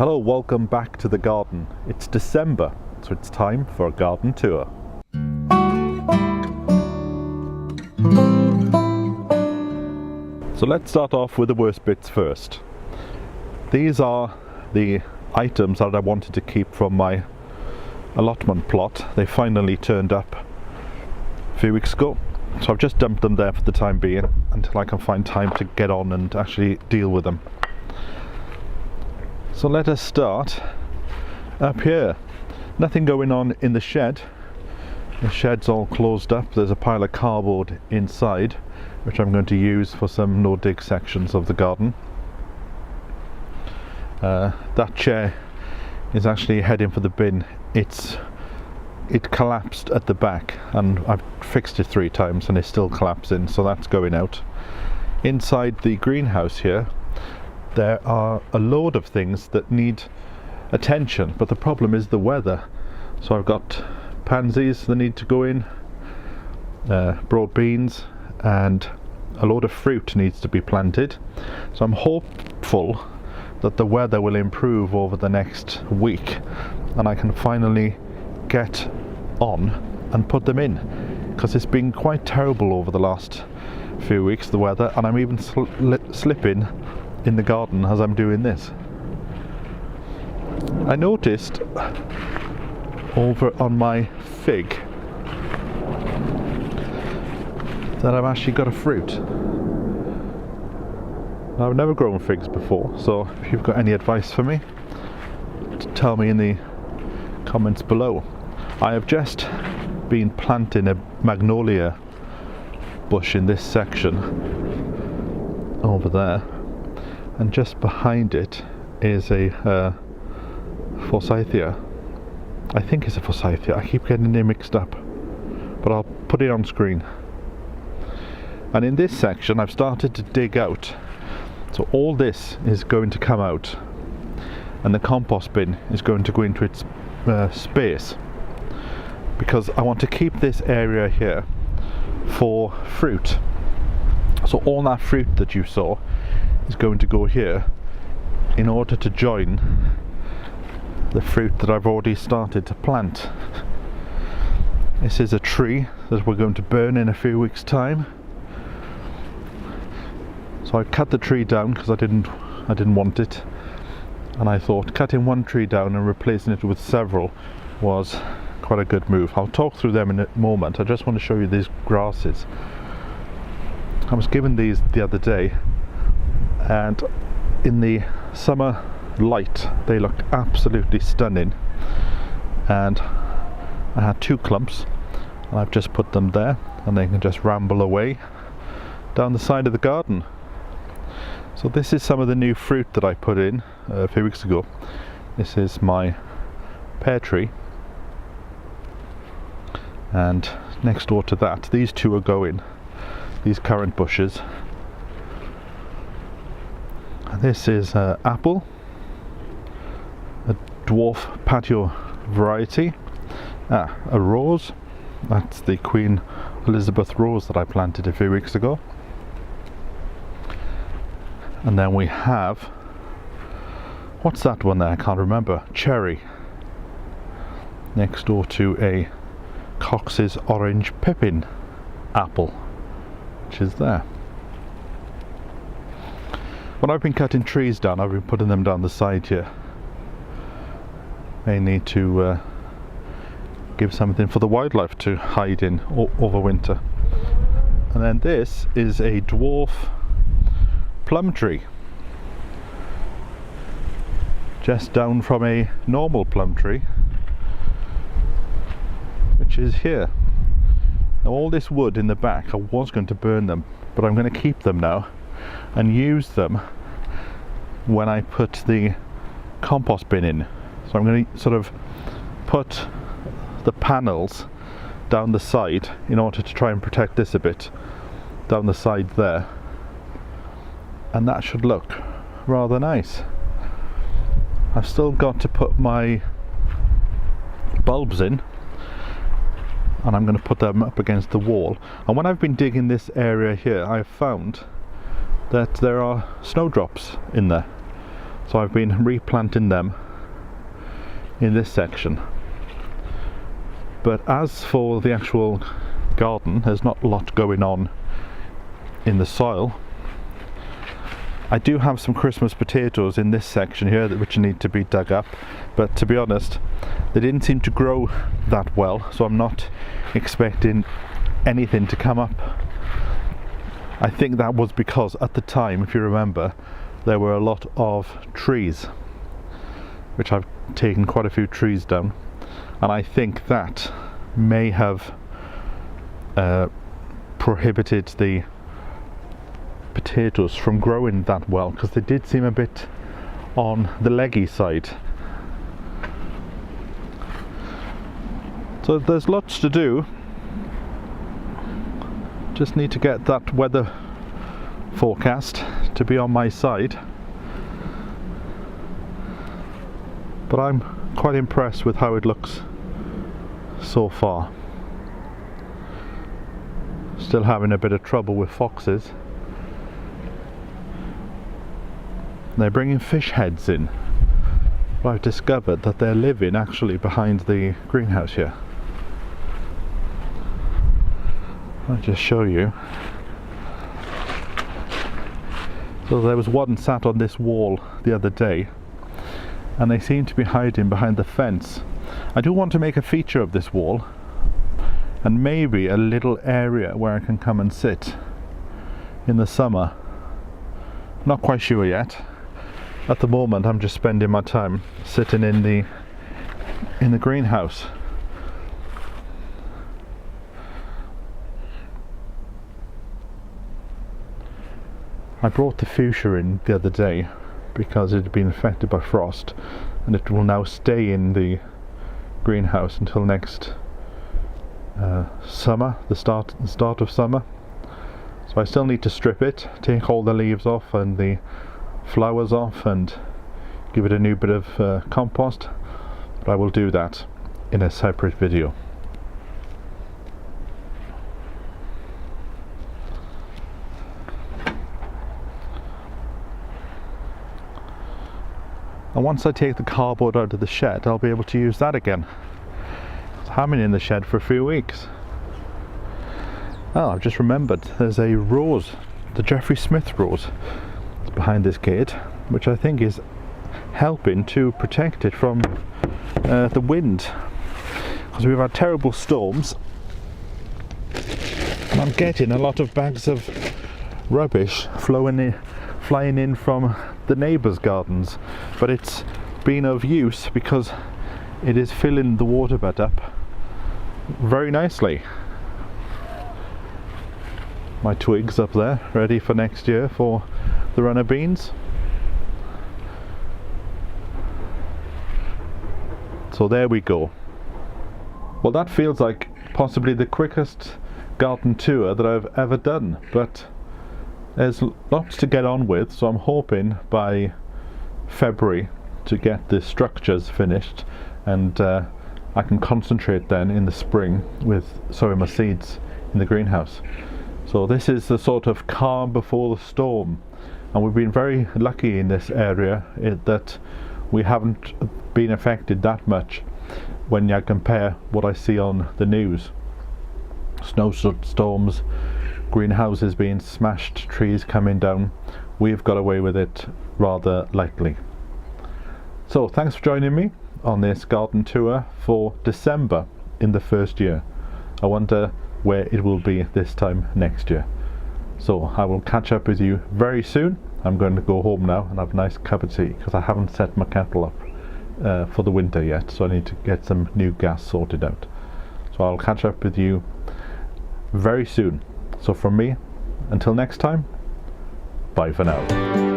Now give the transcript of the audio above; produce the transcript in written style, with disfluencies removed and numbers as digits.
Hello, welcome back to the garden. It's December, so it's time for a garden tour. So let's start off with the worst bits first. These are the items that I wanted to keep from my allotment plot. They finally turned up a few weeks ago, so I've just dumped them there for the time being until I can find time to get on and actually deal with them. So let us start up here. Nothing going on in the shed. The shed's all closed up. There's a pile of cardboard inside, which I'm going to use for some no-dig sections of the garden. That chair is actually heading for the bin. It collapsed at the back, and I've fixed it 3 times and it's still collapsing, so that's going out. Inside the greenhouse here, there are a load of things that need attention, but the problem is the weather. So I've got pansies that need to go in, broad beans, and a load of fruit needs to be planted. So I'm hopeful that the weather will improve over the next week and I can finally get on and put them in, because it's been quite terrible over the last few weeks, the weather, and I'm even slipping in the garden as I'm doing this. I noticed over on my fig that I've actually got a fruit. Now, I've never grown figs before, so if you've got any advice for me, tell me in the comments below. I have just been planting a magnolia bush in this section over there, and just behind it is a forsythia. I think it's a forsythia. I keep getting them mixed up, but I'll put it on screen. And in this section I've started to dig out, so all this is going to come out and the compost bin is going to go into its space, because I want to keep this area here for fruit. So all that fruit that you saw is going to go here in order to join the fruit that I've already started to plant. This is a tree that we're going to burn in a few weeks' time. So I cut the tree down because I didn't want it, and I thought cutting one tree down and replacing it with several was quite a good move. I'll talk through them in a moment. I just want to show you these grasses. I was given these the other day, and in the summer light they looked absolutely stunning, and I had 2 clumps and I've just put them there, and they can just ramble away down the side of the garden. So this is some of the new fruit that I put in a few weeks ago. This is my pear tree, and next door to that, these 2 are going, these currant bushes. This is apple, a dwarf patio variety, a rose. That's the Queen Elizabeth rose that I planted a few weeks ago. And then we have, what's that one there? I can't remember. Cherry. Next door to a Cox's orange pippin apple, which is there. When I've been cutting trees down, I've been putting them down the side here, mainly to give something for the wildlife to hide in over winter. And then this is a dwarf plum tree, just down from a normal plum tree, which is here. Now all this wood in the back, I was going to burn them, but I'm going to keep them now and use them when I put the compost bin in. So I'm going to sort of put the panels down the side in order to try and protect this a bit down the side there, and that should look rather nice. I've still got to put my bulbs in, and I'm going to put them up against the wall. And when I've been digging this area here, I've found that there are snowdrops in there. So I've been replanting them in this section. But as for the actual garden, there's not a lot going on in the soil. I do have some Christmas potatoes in this section here which need to be dug up, but to be honest, they didn't seem to grow that well, so I'm not expecting anything to come up. I think that was because at the time, if you remember, there were a lot of trees, which I've taken quite a few trees down, and I think that may have prohibited the potatoes from growing that well, because they did seem a bit on the leggy side. So there's lots to do. Just need to get that weather forecast to be on my side. But I'm quite impressed with how it looks so far. Still having a bit of trouble with foxes. They're bringing fish heads in. But I've discovered that they're living actually behind the greenhouse here. I'll just show you. So there was one sat on this wall the other day, and they seem to be hiding behind the fence. I do want to make a feature of this wall, and maybe a little area where I can come and sit in the summer. Not quite sure yet. At the moment I'm just spending my time sitting in the greenhouse. I brought the fuchsia in the other day because it had been affected by frost, and it will now stay in the greenhouse until next summer, the start of summer. So I still need to strip it, take all the leaves off and the flowers off, and give it a new bit of compost, but I will do that in a separate video. And once I take the cardboard out of the shed, I'll be able to use that again. I haven't been in the shed for a few weeks. Oh, I've just remembered, there's a rose, the Jeffrey Smith rose, behind this gate, which I think is helping to protect it from the wind, because we've had terrible storms, and I'm getting a lot of bags of rubbish flying in from the neighbours' gardens, but it's been of use because it is filling the waterbed up very nicely. My twigs up there ready for next year for the runner beans. So there we go. Well, that feels like possibly the quickest garden tour that I've ever done, but there's lots to get on with, so I'm hoping by February to get the structures finished, and I can concentrate then in the spring with sowing my seeds in the greenhouse. So this is the sort of calm before the storm, and we've been very lucky in this area that we haven't been affected that much when you compare what I see on the news. Snowstorms, greenhouses being smashed, trees coming down. We've got away with it rather lightly. So thanks for joining me on this garden tour for December in the first year. I wonder where it will be this time next year. So I will catch up with you very soon. I'm going to go home now and have a nice cup of tea because I haven't set my kettle up for the winter yet, so I need to get some new gas sorted out. So I'll catch up with you very soon. So from me, until next time, bye for now.